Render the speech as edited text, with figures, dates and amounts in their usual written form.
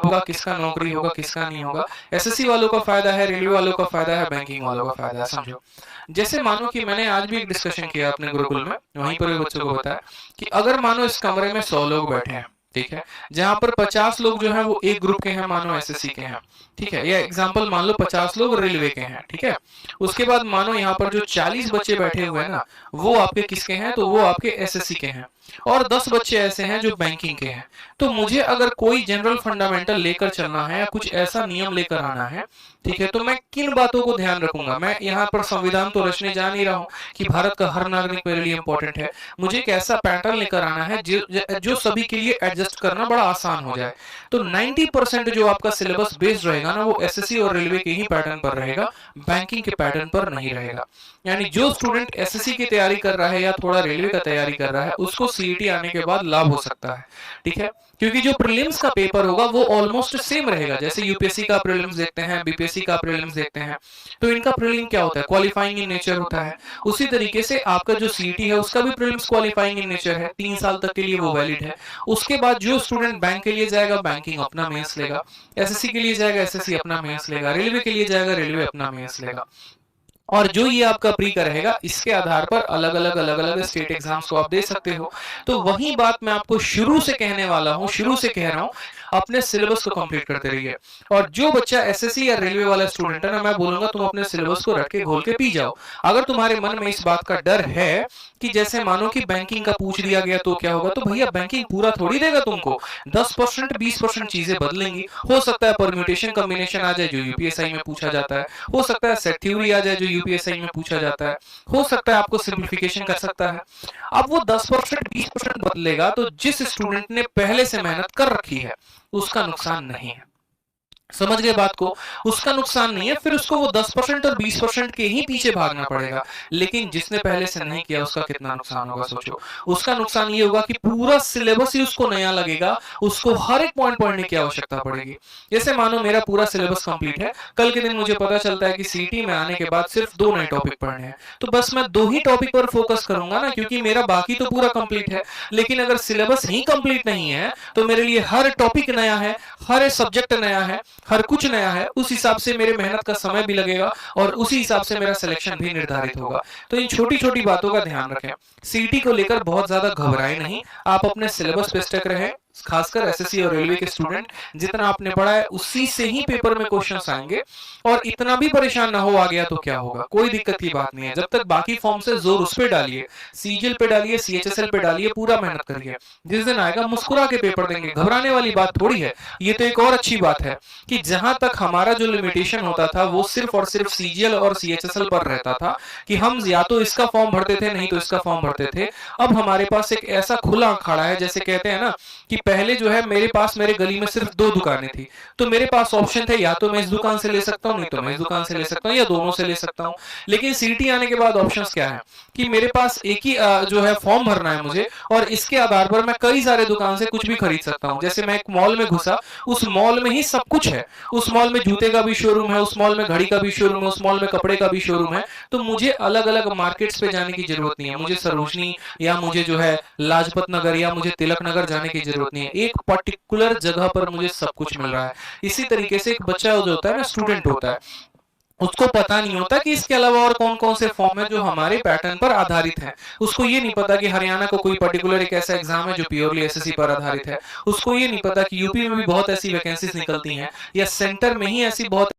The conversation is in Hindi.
होगा, किसका नौकरी होगा, किसका नहीं होगा। एसएससी वालों का फायदा है, रेलवे वालों का फायदा है, बैंकिंग वालों का फायदा है, समझो। जैसे मानो कि मैंने आज भी एक डिस्कशन किया अपने गुरुकुल में, वहीं पर भी बच्चों को बताया कि अगर मानो इस कमरे में 100 लोग बैठे हैं, ठीक है, जहां पर 50 लोग जो है वो एक ग्रुप के हैं, मानो एसएससी के हैं, ठीक है, या एग्जाम्पल मान लो 50 लोग रेलवे के हैं, ठीक है। उसके बाद मानो यहाँ पर जो 40 बच्चे बैठे हुए हैं ना, वो आपके किसके हैं, तो वो आपके एसएससी के हैं, और 10 बच्चे ऐसे हैं जो बैंकिंग के हैं। तो मुझे अगर कोई जनरल फंडामेंटल लेकर चलना है या कुछ ऐसा नियम लेकर आना है, ठीक है, तो मैं किन बातों को ध्यान रखूंगा। मैं यहाँ पर संविधान तो रचने जा नहीं रहा हूँ कि भारत का हर नागरिक मेरे लिए इंपॉर्टेंट है। मुझे एक ऐसा पैटर्न लेकर आना है जो सभी के लिए एडजस्ट करना बड़ा आसान हो जाए। तो 90% जो आपका सिलेबस बेस्ड रहेगा ना, वो एसएससी और रेलवे के ही पैटर्न पर रहेगा, बैंकिंग के पैटर्न पर नहीं रहेगा। यानी जो स्टूडेंट एसएससी की तैयारी कर रहा है या थोड़ा रेलवे का तैयारी कर रहा है, उसको सीईटी आने के बाद लाभ हो सकता है, ठीक है। क्योंकि जो प्रीलिम्स का पेपर होगा वो ऑलमोस्ट सेम रहेगा। जैसे यूपीएससी का प्रीलिम्स देखते हैं, बीपीएससी का प्रीलिम्स देखते हैं, तो इनका प्रीलिम क्या होता है, क्वालिफाइंग इन नेचर होता है। उसी तरीके से आपका जो सीईटी है उसका भी प्रीलिम्स क्वालिफाइंग इन नेचर है, 3 साल तक के लिए वो वैलिड है। उसके बाद जो स्टूडेंट बैंक के लिए जाएगा, बैंकिंग अपना मेंस लेगा, एसएससी के लिए जाएगा, एसएससी अपना मेंस लेगा, रेलवे के लिए जाएगा, रेलवे अपना मेंस लेगा। और जो ये आपका प्री का रहेगा, इसके आधार पर अलग अलग स्टेट एग्जाम्स को आप दे सकते हो। तो वही बात मैं आपको शुरू से कहने वाला हूं, शुरू से कह रहा हूं, अपने सिलेबस को कंप्लीट करते रहिए। और जो बच्चा एसएससी या रेलवे वाला स्टूडेंट है ना, मैं बोलूंगा तुम अपने सिलेबस को रट के घोल के पी जाओ। अगर तुम्हारे मन में इस बात का डर है कि जैसे मानो कि बैंकिंग का पूछ लिया गया तो क्या होगा, तो भैया बैंकिंग पूरा थोड़ी देगा तुमको, 10% 20% चीजें बदलेंगी। हो सकता है परम्यूटेशन कॉम्बिनेशन आ जाए जो यूपीएसआई में पूछा जाता है, हो सकता है सेट थ्योरी आ जाए जो यूपीएसआई में पूछा जाता है, हो सकता है आपको सिंप्लीफिकेशन कर सकता है। अब वो 10% 20% बदलेगा, तो जिस स्टूडेंट ने पहले से मेहनत कर रखी है उसका नुकसान नहीं है। समझ गए बात को, उसका नुकसान नहीं है। फिर उसको वो 10% और 20% के ही पीछे भागना पड़ेगा। लेकिन जिसने पहले से नहीं किया उसका कितना नुकसान होगा सोचो। उसका नुकसान ये होगा कि पूरा सिलेबस ही उसको नया लगेगा, उसको हर एक पॉइंट पढ़ने की आवश्यकता पड़ेगी। जैसे मानो मेरा पूरा सिलेबस कंप्लीट है, कल के दिन मुझे पता चलता है कि सीटी में आने के बाद सिर्फ 2 नए टॉपिक पढ़ने हैं, तो बस मैं 2 ही टॉपिक पर फोकस करूंगा ना, क्योंकि मेरा बाकी तो पूरा कंप्लीट है। लेकिन अगर सिलेबस ही कंप्लीट नहीं है तो मेरे लिए हर टॉपिक नया है, हर सब्जेक्ट नया है, हर कुछ नया है। उस हिसाब से मेरे मेहनत का समय भी लगेगा और उसी हिसाब से मेरा सिलेक्शन भी निर्धारित होगा। तो इन छोटी छोटी बातों का ध्यान रखें। सीटी को लेकर बहुत ज्यादा घबराएं नहीं, आप अपने सिलेबस पे स्टक रहें। खासकर एसएससी और रेलवे के स्टूडेंट, जितना आपने पढ़ा है उसी से ही पेपर में क्वेश्चंस आएंगे। और इतना भी परेशान ना हो आ गया तो क्या होगा, कोई दिक्कत की बात नहीं है। जब तक बाकी फॉर्म से जोर उस पे डालिए, सीजीएल पे डालिए, सीएचएसएल पे डालिए, पूरा मेहनत करिए। जिस दिन आएगा मुस्कुरा के पेपर देंगे, घबराने वाली बात थोड़ी है। ये तो एक और अच्छी बात है कि जहां तक हमारा जो लिमिटेशन होता था वो सिर्फ और सिर्फ सीजीएल और सीएचएसएल पर रहता था कि हम या तो इसका फॉर्म भरते थे, नहीं तो इसका फॉर्म भरते थे। अब हमारे पास एक ऐसा खुला अखाड़ा है, जैसे कहते हैं ना कि पहले जो है मेरे पास मेरे गली में सिर्फ 2 दुकानें थी, तो मेरे पास ऑप्शन थे या तो मैं इस दुकान से ले सकता हूँ, नहीं तो मैं इस दुकान से ले सकता हूँ, या दोनों से ले सकता हूँ। लेकिन सीटी आने के बाद ऑप्शंस क्या है कि मेरे पास एक ही जो है फॉर्म भरना है मुझे, और इसके आधार पर मैं कई सारे दुकान से कुछ भी खरीद सकता हूँ। जैसे मैं एक मॉल में घुसा, उस मॉल में ही सब कुछ है। उस मॉल में जूते का भी शोरूम है, उस मॉल में घड़ी का भी शोरूम है, उस मॉल में कपड़े का भी शोरूम है। तो मुझे अलग अलग मार्केट्स पे जाने की जरूरत नहीं है, मुझे सरोजनी या मुझे जो है लाजपत नगर या मुझे तिलक नगर जाने की जरूरत नहीं है। एक पर्टिकुलर जगह पर मुझे सब कुछ मिल रहा है। इसी तरीके से एक बच्चा जो होता है ना, स्टूडेंट होता है, उसको पता नहीं होता कि इसके अलावा और कौन कौन से फॉर्म है जो हमारे पैटर्न पर आधारित है। उसको ये नहीं पता कि हरियाणा को कोई पर्टिकुलर एक ऐसा एग्जाम है जो प्योरली एसएससी पर आधारित है। उसको ये नहीं पता कि यूपी में भी बहुत ऐसी वैकेंसीज निकलती हैं, या सेंटर में ही ऐसी बहुत